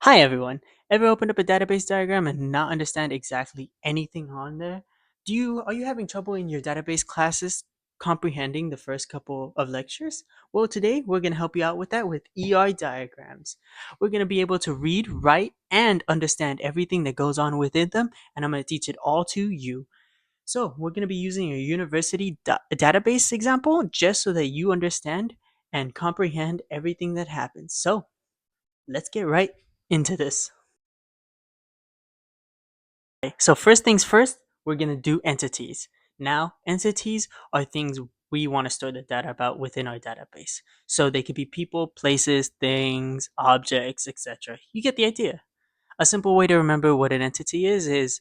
Hi everyone. Ever opened up a database diagram and not understand exactly anything on there? Are you having trouble in your database classes comprehending the first couple of lectures? Well, today we're going to help you out with that with ER diagrams. We're going to be able to read, write, and understand everything that goes on within them, and I'm going to teach it all to you. So, we're going to be using a university database example just so that you understand and comprehend everything that happens. So, let's get right into this. So first things first, we're going to do entities. Now, entities are things we want to store the data about within our database. So they could be people, places, things, objects, etc. You get the idea. A simple way to remember what an entity is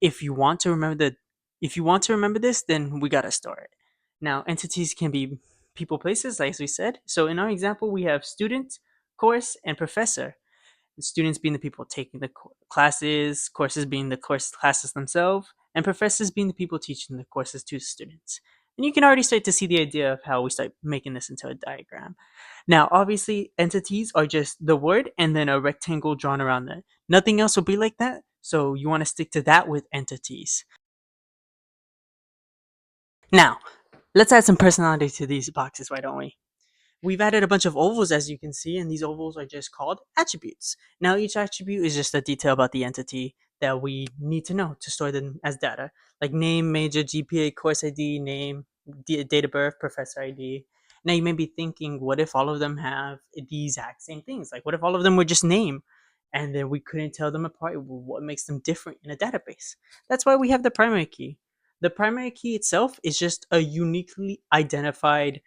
if you want to remember this, then we got to store it. Now, entities can be people, places, like we said. So in our example, we have student, course, and professor. The students being the people taking the classes, courses being the course classes themselves, and professors being the people teaching the courses to students. And you can already start to see the idea of how we start making this into a diagram. Now, obviously, entities are just the word and then a rectangle drawn around it. Nothing else will be like that, so you want to stick to that with entities. Now, let's add some personality to these boxes, why don't we? We've added a bunch of ovals, as you can see, and these ovals are just called attributes. Now, each attribute is just a detail about the entity that we need to know to store them as data, like name, major, GPA, course ID, name, date of birth, professor ID. Now, you may be thinking, what if all of them have the exact same things? Like, what if all of them were just name? And then we couldn't tell them apart. What makes them different in a database? That's why we have the primary key. The primary key itself is just a uniquely identified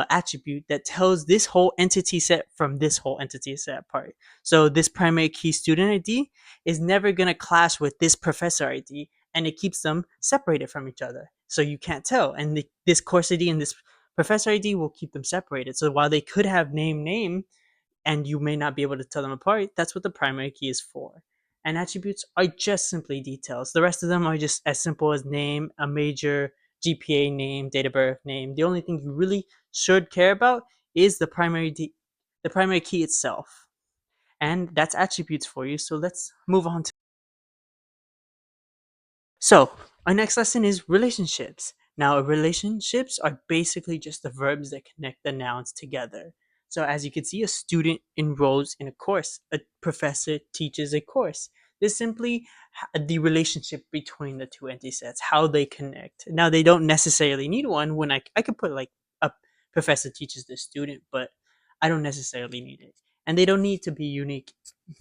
attribute that tells this whole entity set from this whole entity set apart. So this primary key student ID is never going to clash with this professor ID, and it keeps them separated from each other. So you can't tell. And this course ID and this professor ID will keep them separated. So while they could have name, and you may not be able to tell them apart, that's what the primary key is for. And attributes are just simply details. The rest of them are just as simple as name, a major, GPA, name, date of birth, name. The only thing you really should care about is the primary key itself. And that's attributes for you. So let's move on to. So, our next lesson is relationships. Now, relationships are basically just the verbs that connect the nouns together. So, as you can see, a student enrolls in a course, a professor teaches a course. This simply the relationship between the two entity sets, how they connect. Now, they don't necessarily need one. When I could put like a professor teaches the student, but I don't necessarily need it. And they don't need to be unique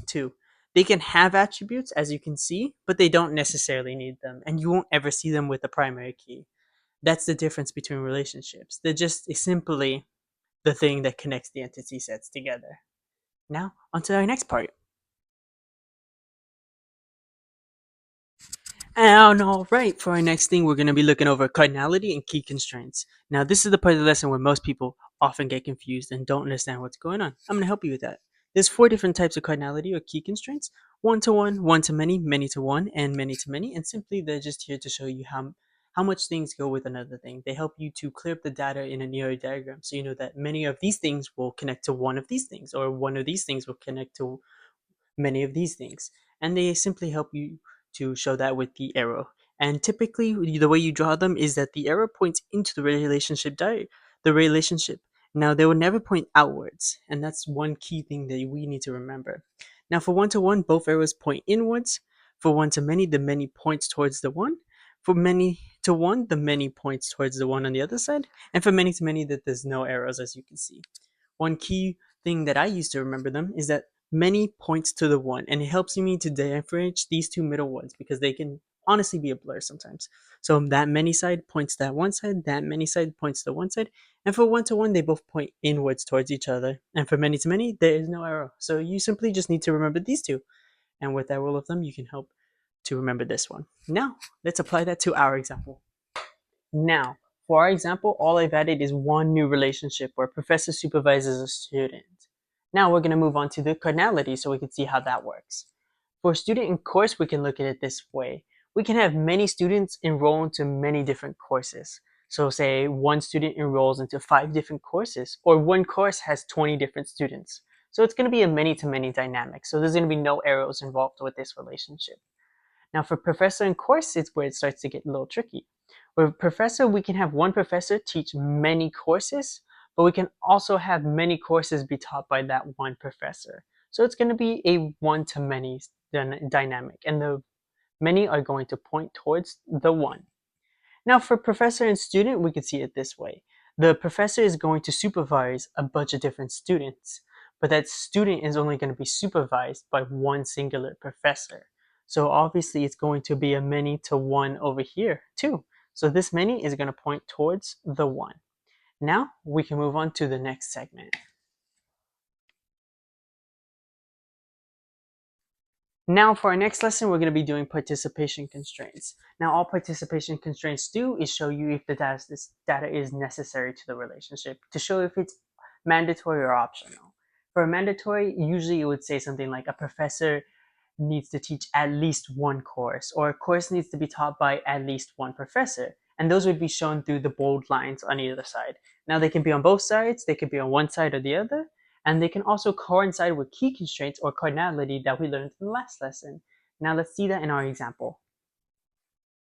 too. They can have attributes, as you can see, but they don't necessarily need them, and you won't ever see them with the primary key. That's the difference between relationships. They're just simply the thing that connects the entity sets together. Now, on to our next part. And all right, for our next thing, we're going to be looking over cardinality and key constraints. Now, this is the part of the lesson where most people often get confused and don't understand what's going on. I'm going to help you with that. There's four different types of cardinality or key constraints: one to many to one, and many to many. And simply, they're just here to show you how much things go with another thing. They help you to clear up the data in a near diagram, so you know that many of these things will connect to one of these things, or one of these things will connect to many of these things. And they simply help you to show that with the arrow. And typically, the way you draw them is that the arrow points into the relationship. Now, they will never point outwards, and that's one key thing that we need to remember. Now, for one to one, both arrows point inwards. For one to many, the many points towards the one. For many to one, the many points towards the one on the other side. And for many to many, that there's no arrows, as you can see. One key thing that I use to remember them is that many points to the one, and it helps me to differentiate these two middle ones because they can honestly be a blur sometimes. So that many side points to that one side, that many side points to one side, and for one to one, they both point inwards towards each other. And for many to many, there is no arrow. So you simply just need to remember these two. And with that rule of thumb, you can help to remember this one. Now, let's apply that to our example. Now, for our example, all I've added is one new relationship where professor supervises a student. Now we're going to move on to the cardinality so we can see how that works. For a student in course, we can look at it this way. We can have many students enroll into many different courses. So say one student enrolls into 5 different courses, or one course has 20 different students. So it's going to be a many to many dynamic. So there's going to be no arrows involved with this relationship. Now, for professor and course, it's where it starts to get a little tricky. With professor, we can have one professor teach many courses, but we can also have many courses be taught by that one professor. So it's going to be a one to many dynamic, and the many are going to point towards the one. Now, for professor and student, we could see it this way. The professor is going to supervise a bunch of different students, but that student is only going to be supervised by one singular professor. So obviously, it's going to be a many to one over here, too. So this many is going to point towards the one. Now, we can move on to the next segment. Now for our next lesson, we're going to be doing participation constraints. Now all participation constraints do is show you if this data is necessary to the relationship, to show if it's mandatory or optional. For a mandatory, usually it would say something like a professor needs to teach at least one course, or a course needs to be taught by at least one professor. And those would be shown through the bold lines on either side. Now they can be on both sides, they could be on one side or the other, and they can also coincide with key constraints or cardinality that we learned in the last lesson. Now let's see that in our example.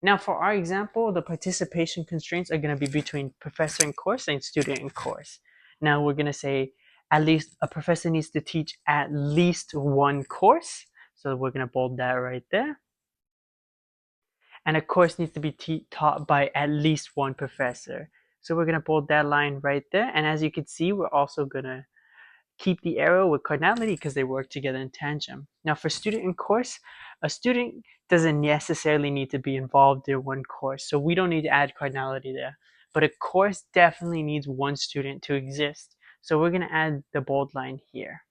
Now for our example, the participation constraints are going to be between professor and course and student and course. Now we're going to say at least a professor needs to teach at least one course. So we're going to bold that right there. And a course needs to be taught by at least one professor. So we're going to bold that line right there. And as you can see, we're also going to keep the arrow with cardinality because they work together in tandem. Now for student and course, a student doesn't necessarily need to be involved in one course, so we don't need to add cardinality there. But a course definitely needs one student to exist, so we're going to add the bold line here.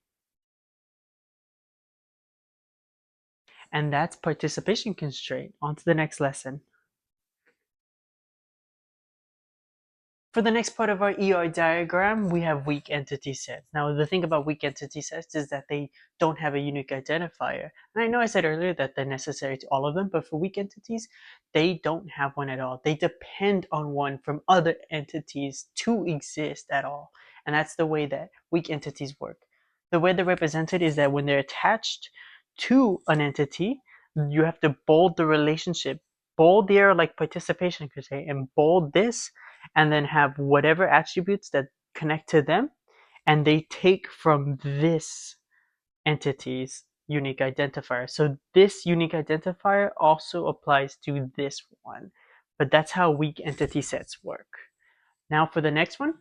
And that's participation constraint. On to the next lesson. For the next part of our ER diagram, we have weak entity sets. Now, the thing about weak entity sets is that they don't have a unique identifier. And I know I said earlier that they're necessary to all of them, but for weak entities, they don't have one at all. They depend on one from other entities to exist at all. And that's the way that weak entities work. The way they're represented is that when they're attached to an entity, you have to bold the relationship, bold the arrow like participation could say, and bold this, and then have whatever attributes that connect to them, and they take from this entity's unique identifier. So this unique identifier also applies to this one, but that's how weak entity sets work. Now for the next one.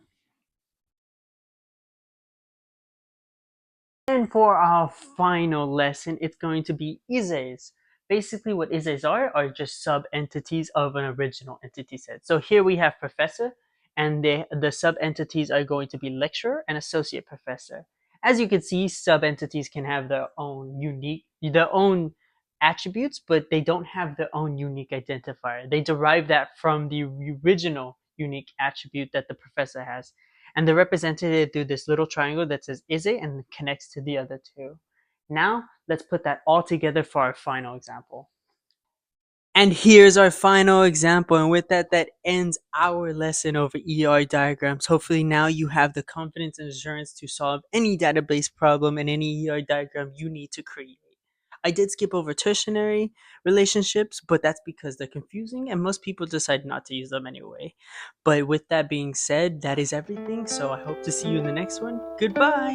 And for our final lesson, it's going to be ISEs. Basically, what ISEs are just sub-entities of an original entity set. So here we have professor, and the sub-entities are going to be lecturer and associate professor. As you can see, sub-entities can have their own attributes, but they don't have their own unique identifier. They derive that from the original unique attribute that the professor has, and they're represented through this little triangle that says is it and connects to the other two. Now, let's put that all together for our final example. And here's our final example. And with that, that ends our lesson over ER diagrams. Hopefully now you have the confidence and assurance to solve any database problem and any ER diagram you need to create. I did skip over tertiary relationships, but that's because they're confusing and most people decide not to use them anyway. But with that being said, that is everything. So I hope to see you in the next one. Goodbye.